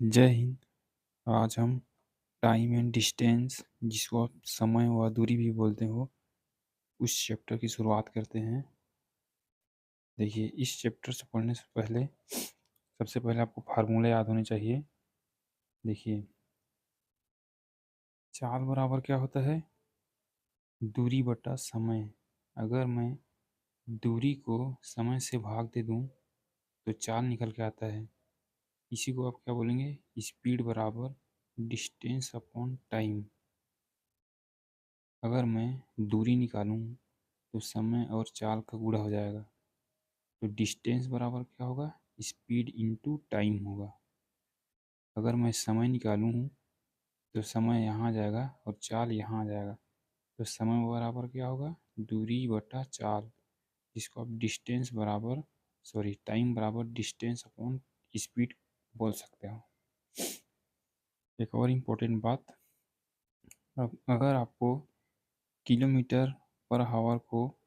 जय हिंद। आज हम टाइम एंड डिस्टेंस, जिसको आप समय व दूरी भी बोलते हो, उस चैप्टर की शुरुआत करते हैं। देखिए, इस चैप्टर से पढ़ने से पहले सबसे पहले आपको फार्मूला याद होने चाहिए। देखिए, चाल बराबर क्या होता है? दूरी बटा समय। अगर मैं दूरी को समय से भाग दे दूं तो चाल निकल के आता है। इसी को आप क्या बोलेंगे? स्पीड बराबर डिस्टेंस अपॉन टाइम। अगर मैं दूरी निकालूं तो समय और चाल का गुणा हो जाएगा, तो डिस्टेंस बराबर क्या होगा? स्पीड इंटू टाइम होगा। अगर मैं समय निकालूं तो समय यहाँ आ जाएगा और चाल यहाँ आ जाएगा, तो समय बराबर क्या होगा? दूरी बटा चाल, जिसको आप डिस्टेंस बराबर टाइम बराबर डिस्टेंस अपॉन स्पीड बोल सकते हो। एक और इम्पोर्टेंट बात, अब अगर आपको किलोमीटर पर हावर को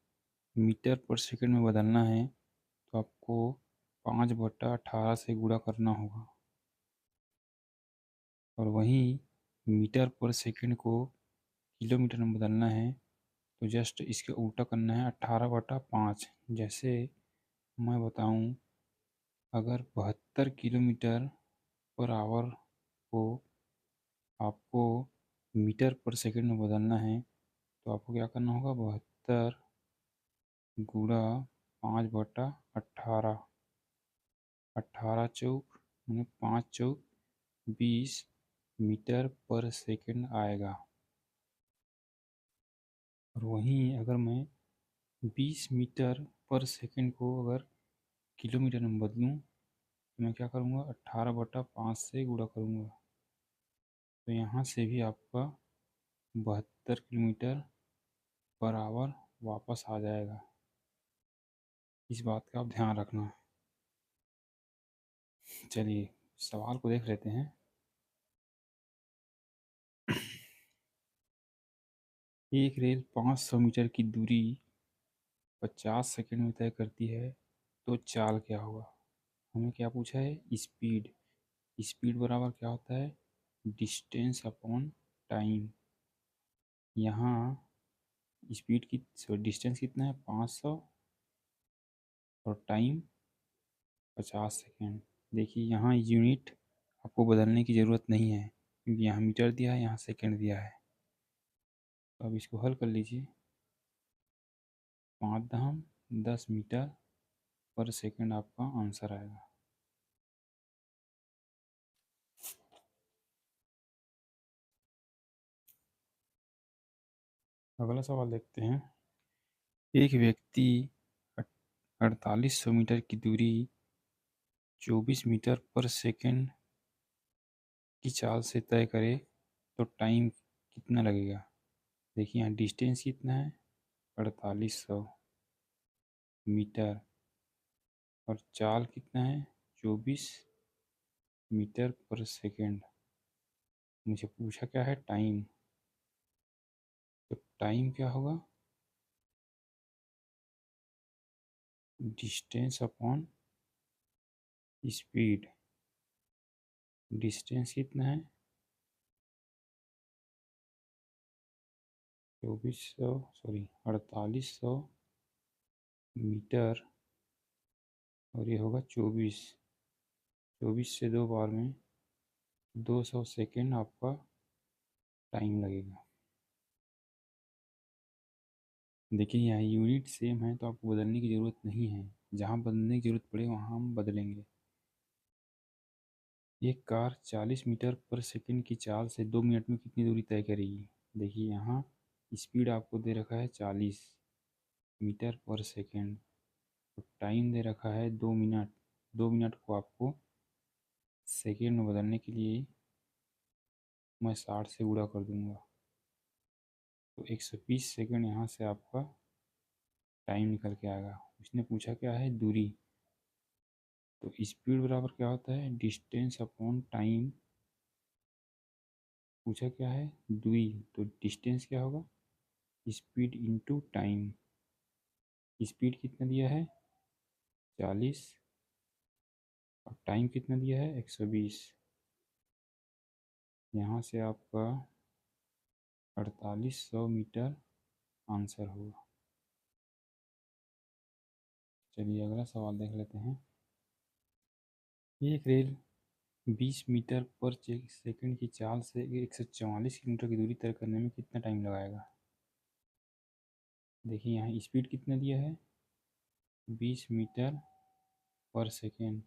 मीटर पर सेकंड में बदलना है तो आपको 5/18 से गुणा करना होगा। और वहीं मीटर पर सेकंड को किलोमीटर में बदलना है तो जस्ट इसके उल्टा करना है, 18/5। जैसे मैं बताऊं, अगर 72 किलोमीटर पर आवर को आपको मीटर पर सेकंड में बदलना है तो आपको क्या करना होगा? 72 गुणा 5/18। 18 चौक मैंने 5 चौक 20 मीटर पर सेकंड आएगा। और वहीं अगर मैं 20 मीटर पर सेकंड को अगर किलोमीटर में बदलूं तो मैं क्या करूँगा? 18/5 से गुणा करूँगा, तो यहाँ से भी आपका 72 किलोमीटर पर आवर वापस आ जाएगा। इस बात का आप ध्यान रखना। चलिए, सवाल को देख लेते हैं। एक रेल 500 मीटर की दूरी 50 सेकंड में तय करती है, तो चाल क्या होगा? हमें क्या पूछा है? स्पीड। स्पीड बराबर क्या होता है? Distance upon time. यहाँ स्पीड की डिस्टेंस कितना है? 500, और टाइम 50 सेकेंड। देखिए, यहाँ यूनिट आपको बदलने की ज़रूरत नहीं है, क्योंकि यहाँ मीटर दिया है, यहाँ सेकंड दिया है। तो अब इसको हल कर लीजिए। 5×10 मीटर पर सेकंड आपका आंसर आएगा। अगला सवाल देखते हैं। एक व्यक्ति 4800 मीटर की दूरी 24 मीटर पर सेकंड की चाल से तय करे तो टाइम कितना लगेगा? देखिए, यहाँ डिस्टेंस कितना है? 4800 मीटर, और चाल कितना है? 24 मीटर पर सेकंड। मुझे पूछा क्या है? टाइम। तो टाइम क्या होगा? Distance upon speed. डिस्टेंस कितना है? 4800 और ये होगा 24। 24 से 2 बार में 200 सेकेंड आपका टाइम लगेगा। देखिए, यहाँ यूनिट सेम है तो आपको बदलने की ज़रूरत नहीं है। जहाँ बदलने की ज़रूरत पड़े वहाँ हम बदलेंगे। एक कार 40 मीटर पर सेकंड की चाल से 2 मिनट में कितनी दूरी तय करेगी? देखिए, यहाँ स्पीड आपको दे रखा है 40 मीटर पर सेकंड, तो टाइम दे रखा है 2 मिनट। 2 मिनट को आपको सेकेंड में बदलने के लिए मैं 60 से गुणा कर दूंगा, तो 120 सेकेंड यहाँ से आपका टाइम निकल के आएगा। उसने पूछा क्या है? दूरी। तो स्पीड बराबर क्या होता है? Distance upon time. पूछा क्या है? दूरी, तो डिस्टेंस क्या होगा? Speed into time. स्पीड कितना दिया है? 40, और टाइम कितना दिया है? 120। यहाँ से आपका 4800 मीटर आंसर होगा। चलिए अगला सवाल देख लेते हैं। एक रेल 20 मीटर पर सेकंड की चाल से 144 किलोमीटर की दूरी तय करने में कितना टाइम लगाएगा? देखिए यहाँ स्पीड कितना दिया है, 20 मीटर पर सेकेंड,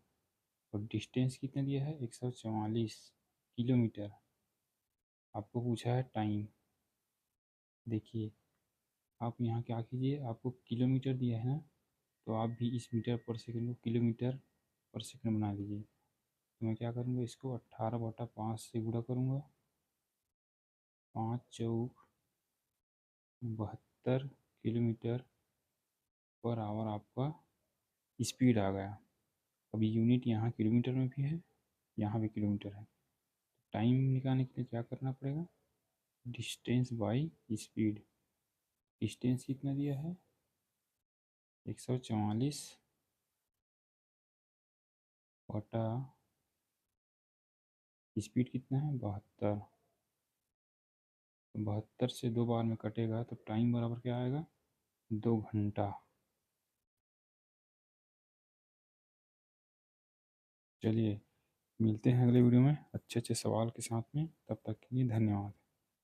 और डिस्टेंस कितना दिया है, 144 किलोमीटर। आपको पूछा है टाइम। देखिए आप यहाँ क्या कीजिए, आपको किलोमीटर दिया है ना, तो आप भी इस मीटर पर सेकंड को किलोमीटर पर सेकंड बना लीजिए। तो मैं क्या करूँगा, इसको 18/5 से गुणा करूँगा। 5 चौक 72 किलोमीटर पर आवर आपका स्पीड आ गया। अभी यूनिट यहाँ किलोमीटर में भी है, यहाँ भी किलोमीटर है। टाइम निकालने के लिए क्या करना पड़ेगा, डिस्टेंस बाई स्पीड। डिस्टेंस कितना दिया है, 144 बटा स्पीड कितना है, 72। तो 72 से 2 बार में कटेगा तो टाइम बराबर क्या आएगा, 2 घंटा। चलिए मिलते हैं अगले वीडियो में अच्छे अच्छे सवाल के साथ में, तब तक के लिए धन्यवाद।